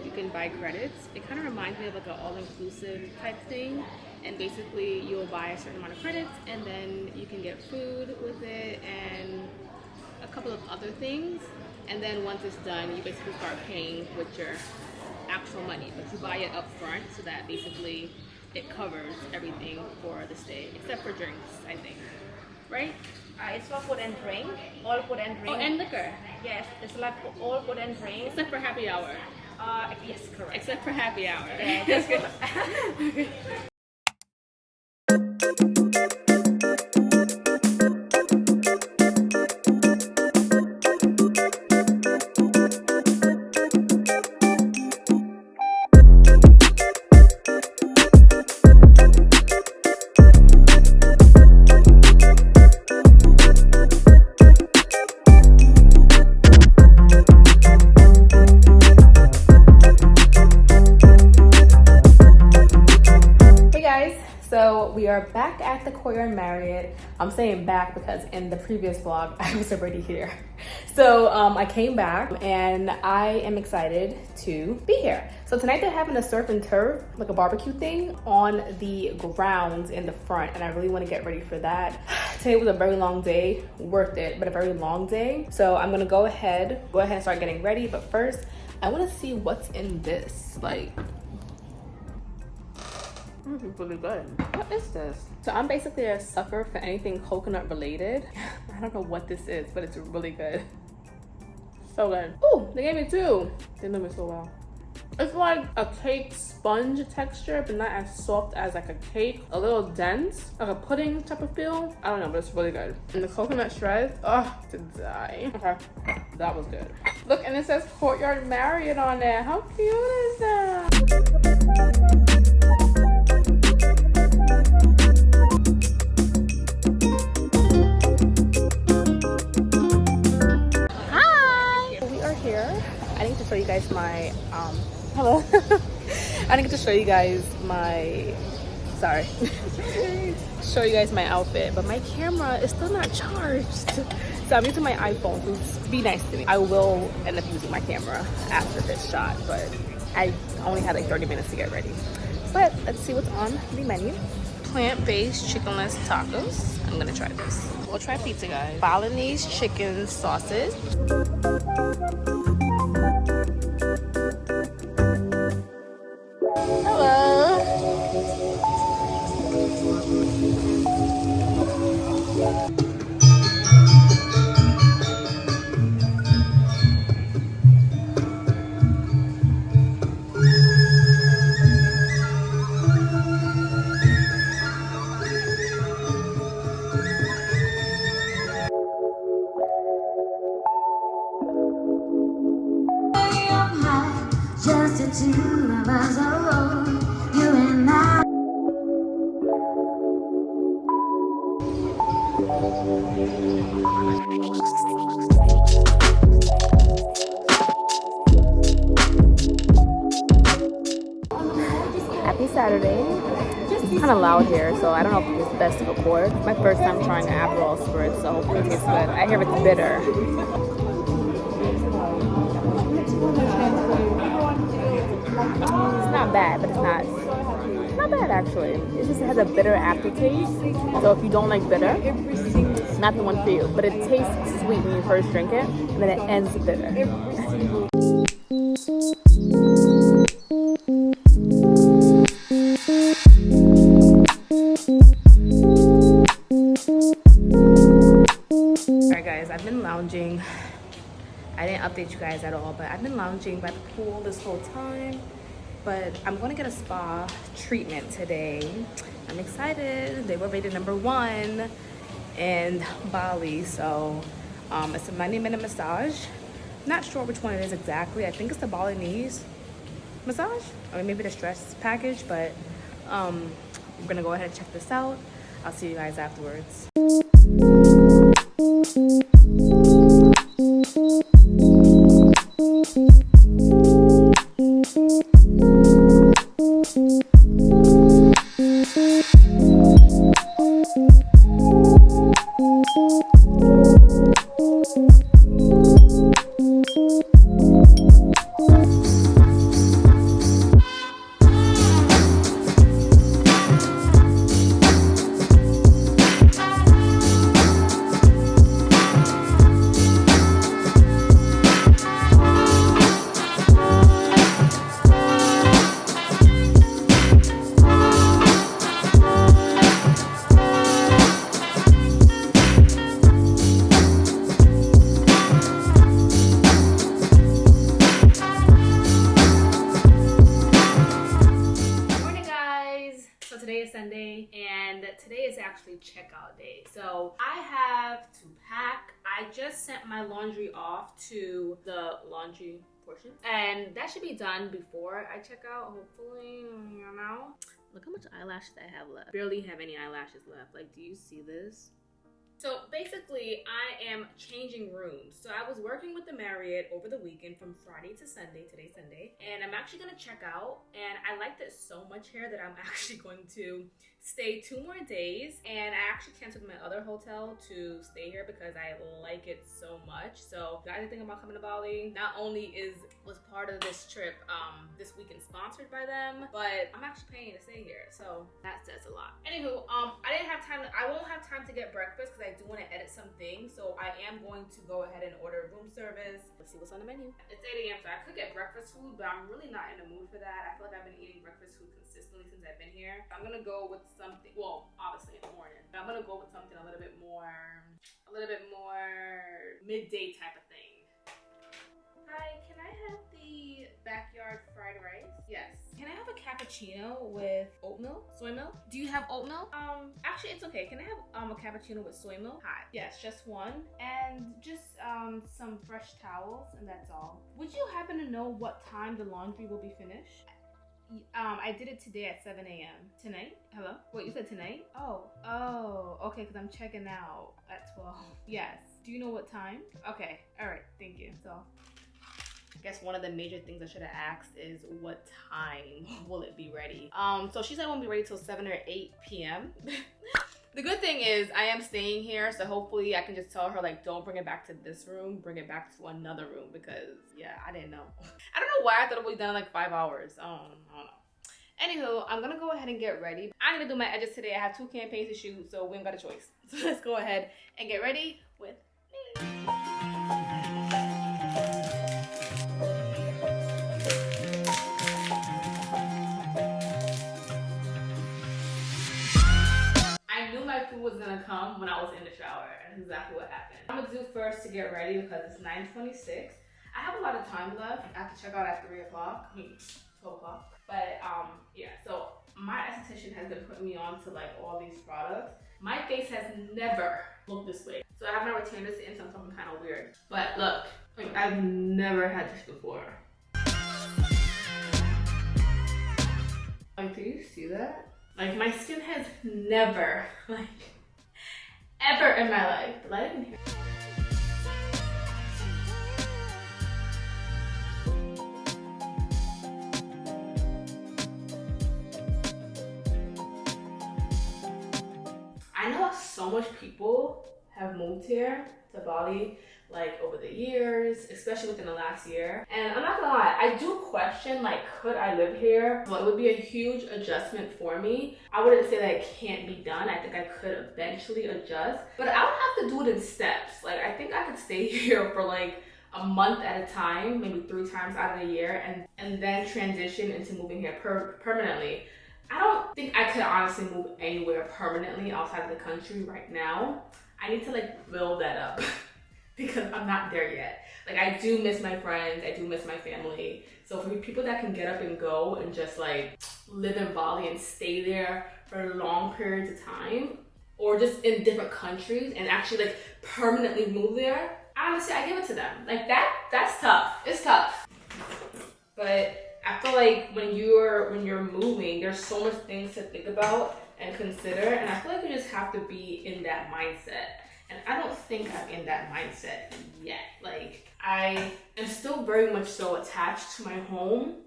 you can buy credits. It kind of reminds me of like an all-inclusive type thing. And basically you'll buy a certain amount of credits and then you can get food with it and a couple of other things. And then once it's done, you basically start paying with your actual money. But you buy it up front so that basically it covers everything for the stay, except for drinks, I think. Right? It's for food and drink. All food and drink. Oh, and liquor. Yes, it's like for all food and drink. Except for happy hour. Yes, correct. Except for happy hour. Yeah, that's good. So we are back at the Courtyard Marriott. I'm saying back because in the previous vlog I was already here. So I came back and I am excited to be here. So tonight they're having a surf and turf, like a barbecue thing on the grounds in the front, and I really want to get ready for that. Today was a very long day, worth it, but a very long day. So I'm gonna go ahead and start getting ready. But first, I want to see what's in this. Like, this is really good. What is this? So I'm basically a sucker for anything coconut related. I don't know what this is, but it's really good. So good. Oh, they gave me two. They know me so well. It's like a cake sponge texture, but not as soft as like a cake. A little dense, like a pudding type of feel. I don't know, but it's really good. And the coconut shreds, oh, to die. Okay, that was good. Look, and it says Courtyard Marriott on there. How cute is that? I need to show you guys my hello. I need to show you guys my show you guys my outfit, but my camera is still not charged. So I'm using my iPhone, so be nice to me. I will end up using my camera after this shot, but I only had like 30 minutes to get ready. But let's see what's on the menu. Plant-based chickenless tacos. I'm gonna try this. We'll try pizza, guys. Balinese chicken sauces. Hello. Just the two of us alone, you and I. Happy Saturday. It's kind of loud here, so I don't know if it's best to record. It's my first time trying an Aperol Spritz, so hopefully it tastes good. I hear it's bitter. It's not bad, but it's not bad actually. It just has a bitter aftertaste. So if you don't like bitter, it's not the one for you. But it tastes sweet when you first drink it, and then it ends bitter. Alright guys, I've been lounging. I didn't update you guys at all, but I've been lounging by the pool this whole time. But I'm going to get a spa treatment today. I'm excited. They were rated #1 in Bali. So it's a 90-minute massage. Not sure which one it is exactly. I think it's the Balinese massage. Or maybe the stress package. But I'm going to go ahead and check this out. I'll see you guys afterwards. today is Sunday, and today is actually checkout day. So I have to pack. I just sent my laundry off to the laundry portion, and that should be done before I check out, hopefully, you know. Look how much eyelashes I have left. Barely have any eyelashes left. Like, do you see this? So basically, I am changing rooms. So I was working with the Marriott over the weekend from Friday to Sunday, today's Sunday, and I'm actually gonna check out. And I liked it so much here that I'm actually going to stay 2 more days. And I actually canceled my other hotel to stay here because I like it so much. So if you guys are thinking about coming to Bali, not only was part of this trip this weekend sponsored by them, but I'm actually paying to stay here. So that says a lot. Anywho, I won't have time to get breakfast because I do want to edit some things. So I am going to go ahead and order room service. Let's see what's on the menu. It's 8 a.m. so I could get breakfast food, but I'm really not in the mood for that. I feel like I've been eating breakfast food consistently since I've been here. I'm gonna go with something, well, obviously in the morning, but I'm gonna go with something a little bit more midday type of thing. Hi, can I have the backyard fried rice? Yes. Can I have a cappuccino with oat milk? Soy milk? Do you have oat milk? Actually, it's okay. Can I have a cappuccino with soy milk? Hi. Yes, just one. And just some fresh towels, and that's all. Would you happen to know what time the laundry will be finished? I did it today at 7 a.m. Tonight? Hello? Wait, you said tonight? Oh, okay, because I'm checking out at 12. Yes. Do you know what time? Okay, all right, thank you. So, I guess one of the major things I should have asked is what time will it be ready? So she said it won't be ready till 7 or 8 p.m. The good thing is I am staying here, so hopefully I can just tell her, like, don't bring it back to this room, bring it back to another room, because yeah, I didn't know. I don't know why I thought it would be done in like 5 hours. I don't know. Anywho, I'm gonna go ahead and get ready. I'm gonna do my edges today. I have 2 campaigns to shoot, so we ain't got a choice. So let's go ahead and get ready with me. Was gonna come when I was in the shower, and that's exactly what happened. I'm gonna do first to get ready because it's 9:26. I have a lot of time left. I have to check out at 3 o'clock, 12 o'clock. But yeah, so my esthetician has been putting me on to like all these products. My face has never looked this way. So I have my retainers in, so I'm something kind of weird. But look, like, I've never had this before. Like, do you see that? Like, my skin has never, like, ever in my life. The light in here. I know so much people have moved here to Bali, like, over the years, especially within the last year. And I'm not gonna lie, I do question, like, could I live here? Well, it would be a huge adjustment for me. I wouldn't say that it can't be done. I think I could eventually adjust, but I would have to do it in steps. Like, I think I could stay here for like a month at a time, maybe 3 times out of the year, and then transition into moving here permanently. I don't think I could honestly move anywhere permanently outside of the country right now. I need to like build that up. Because I'm not there yet. Like, I do miss my friends, I do miss my family. So for people that can get up and go and just like live in Bali and stay there for long periods of time, or just in different countries and actually like permanently move there, honestly, I give it to them. Like, that's tough. It's tough. But I feel like when you're moving, there's so much things to think about and consider, and I feel like you just have to be in that mindset. And I don't think I'm in that mindset yet. Like, I am still very much so attached to my home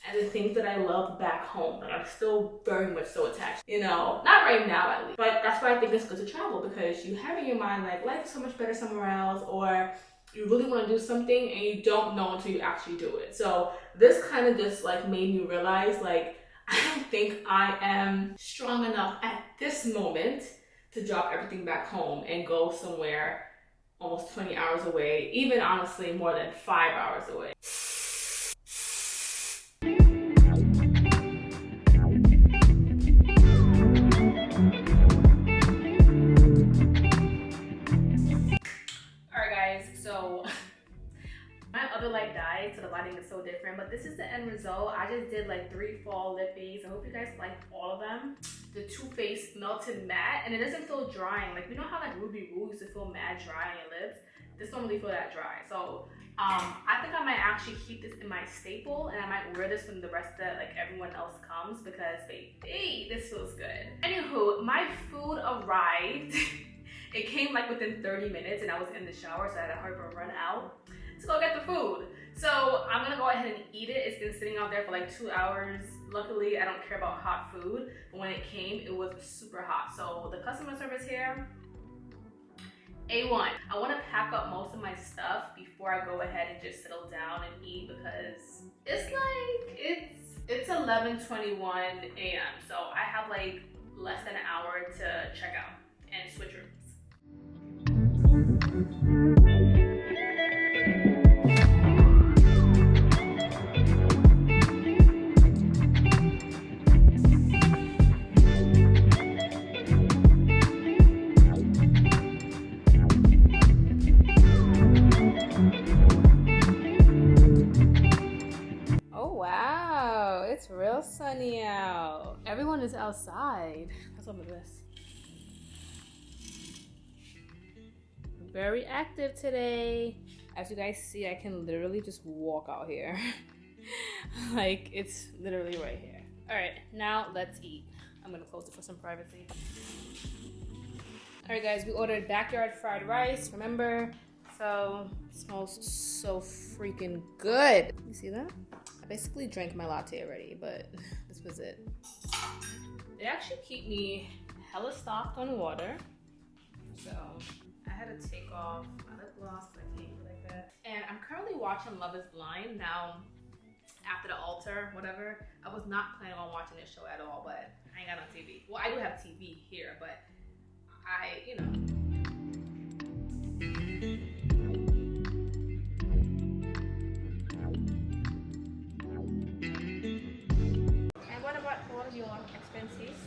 and the things that I love back home. Like, I'm still very much so attached, you know, not right now at least. But that's why I think it's good to travel, because you have in your mind, like, life is so much better somewhere else, or you really want to do something and you don't know until you actually do it. So this kind of just like made me realize, like, I don't think I am strong enough at this moment to drop everything back home and go somewhere almost 20 hours away, even honestly more than 5 hours away. Alright guys, so my other light died, so the lighting is so different, but this is the end result. I just did like 3 fall lippies. I hope you guys like all of them. The Too Faced Melted Matte, and it doesn't feel drying. Like, you know how like Ruby Woo used to feel mad dry on your lips? This don't really feel that dry. So I think I might actually keep this in my staple, and I might wear this when the rest of like everyone else comes, because baby, this feels good. Anywho, my food arrived. It came like within 30 minutes and I was in the shower, so I had to hurry up and run out to go get the food. So I'm gonna go ahead and eat it. It's been sitting out there for like 2 hours. Luckily, I don't care about hot food, but when it came, it was super hot. So the customer service here, A1. I wanna pack up most of my stuff before I go ahead and just settle down and eat, because it's like, it's 11:21 a.m. So I have like less than an hour to check out and switch rooms. Oh wow, it's real sunny out. Everyone is outside. Let's open this. Very active today. As you guys see, I can literally just walk out here. Like, it's literally right here. All right, now let's eat. I'm gonna close it for some privacy. All right guys, we ordered backyard fried rice, remember? So, it smells so freaking good. You see that? I basically drank my latte already, but this was it. They actually keep me hella stocked on water. So, I had to take off my lip gloss, but I can't do like that. And I'm currently watching Love is Blind. Now, after the altar, whatever, I was not planning on watching this show at all, but I ain't got no TV. Well, I do have TV here, but you know. And what about all your expenses?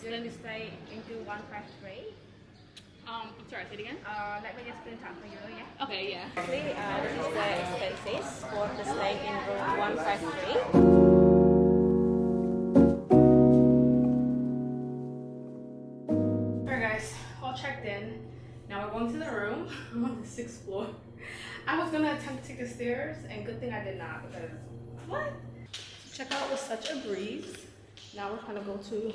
You're going to stay into 153. I'm sorry, say it again? Let me just print out for you, yeah? Okay, yeah. Actually, this is the expenses for the stay in room 153. Alright guys, all checked in. Now we're going to the room. I'm on the 6th floor. I was gonna attempt to take the stairs, and good thing I did not, because what? Checkout was such a breeze. Now we're trying to go to.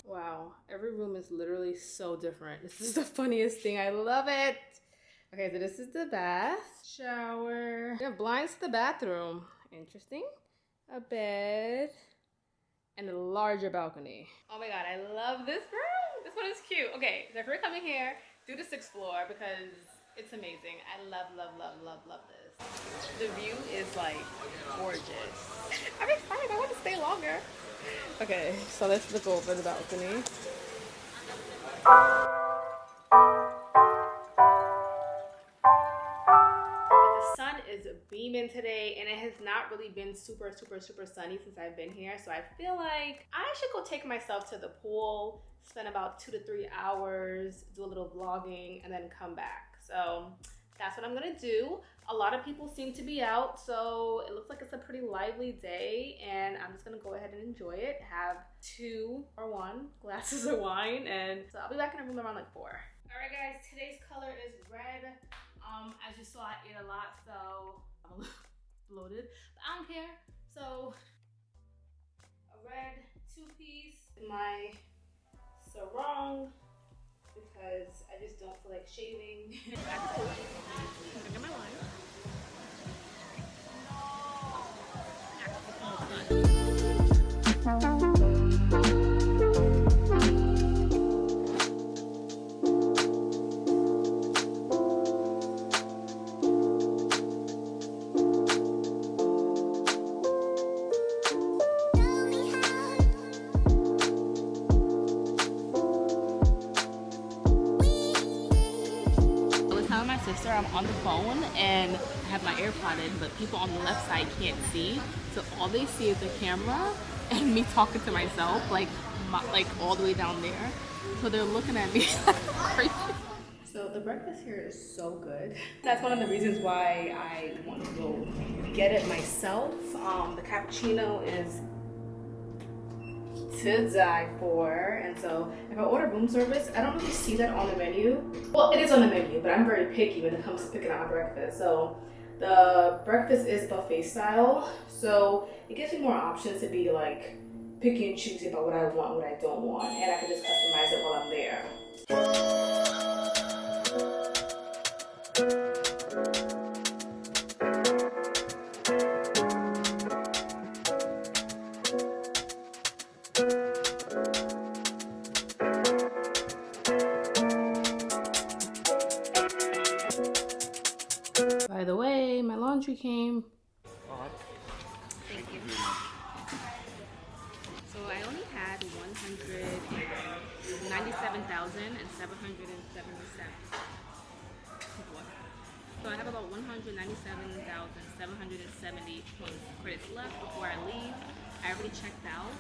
Wow, every room is literally so different. This is the funniest thing. I love it. Okay, so this is the bath, shower. We have blinds to the bathroom. Interesting. A bed and a larger balcony. Oh my god, I love this room. This one is cute. Okay, so if you're coming here, do the 6th floor because it's amazing. I love, love, love, love, love this. The view is like gorgeous. I'm excited. I want to stay longer. Okay, so let's look over the balcony. The sun is beaming today, and it has not really been super sunny since I've been here. So I feel like I should go take myself to the pool, spend about 2 to 3 hours, do a little vlogging, and then come back. So that's what I'm gonna do. A lot of people seem to be out, so it looks like it's a pretty lively day, and I'm just gonna go ahead and enjoy it. Have 2 or 1 glasses of wine, and so I'll be back in the room around like 4. All right guys, today's color is red. As you saw, I ate a lot, so I'm a little bloated, but I don't care. So a red 2-piece, my sarong, because I just don't feel like shaving. Look at my line. Sister, I'm on the phone and I have my AirPod in, but people on the left side can't see, so all they see is the camera and me talking to myself, like all the way down there. So they're looking at me crazy. So the breakfast here is so good. That's one of the reasons why I want to go get it myself. The cappuccino is to die for. And so if I order room service, I don't really see that on the menu. Well, it is on the menu, but I'm very picky when it comes to picking out my breakfast. So the breakfast is buffet style, so it gives me more options to be like picky and choosy about what I want, what I don't want, and I can just customize it while I'm there. By the way, my laundry came. Thank you. So I only had 197,777. So I have about 197,770 credits left before I leave. I already checked out,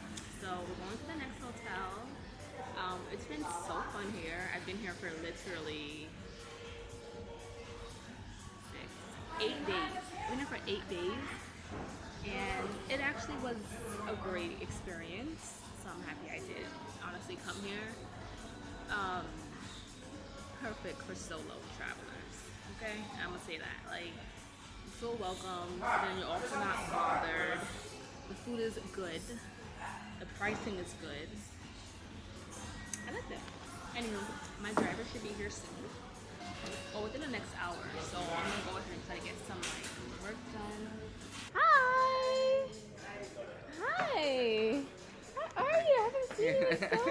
so we're going to the next hotel. It's been so fun here. I've been here for literally 8 days. I've been here for 8 days, and it actually was a great experience. So I'm happy I did honestly come here. Perfect for solo travelers. Okay, I'm gonna say that. Like, you feel welcome, then you're also not bothered. The food is good. The pricing is good. I like that. Anyway, my driver should be here soon. Or within the next hour. So I'm gonna go ahead and try to get some work done. Hi! Hi! How are you? I haven't seen you in so